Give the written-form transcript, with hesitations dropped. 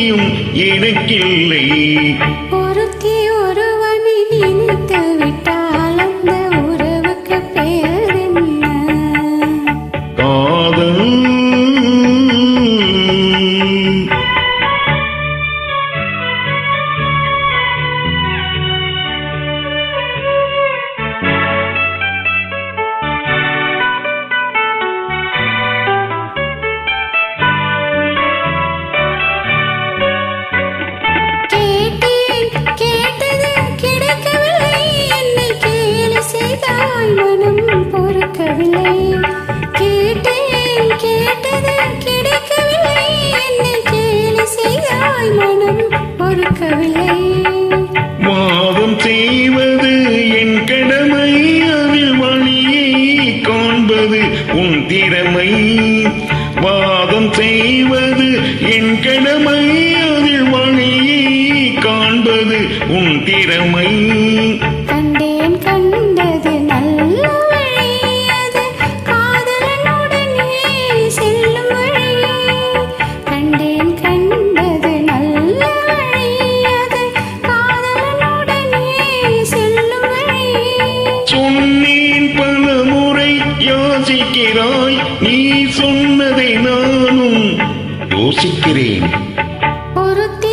கவலையும் எனக்கில்லை. ஒருத்தி ஒருவனை நினைத்து விட்டால் அந்த உறவுக்கு பெயர் என்ன? காதல். மனம் பொறுக்கவில்லை. கேட்டேன் கேட்டது கிடைக்கவில்லை. என்னை கேலி செய்தாய் மனம் பொறுக்கவில்லை. வாதம் செய்வது என் கடமை, அதில் வழியை காண்பது உன் திறமை. வாதம் செய்வது என் கடமை, அதில் வழியை காண்பது உன் திறமை. கண்டேன் கண்டது நல்ல வழி, அது காதலனுடனே செல்லும் வழி. கண்டேன் கண்டது நல்ல வழி, அது காதலனுடனே செல்லும் வழி. சொன்னேன் பல முறை யோசிக்கிறாய், நீ சொன்னதை நானும் யோசிக்கிறேன். ஒருத்தி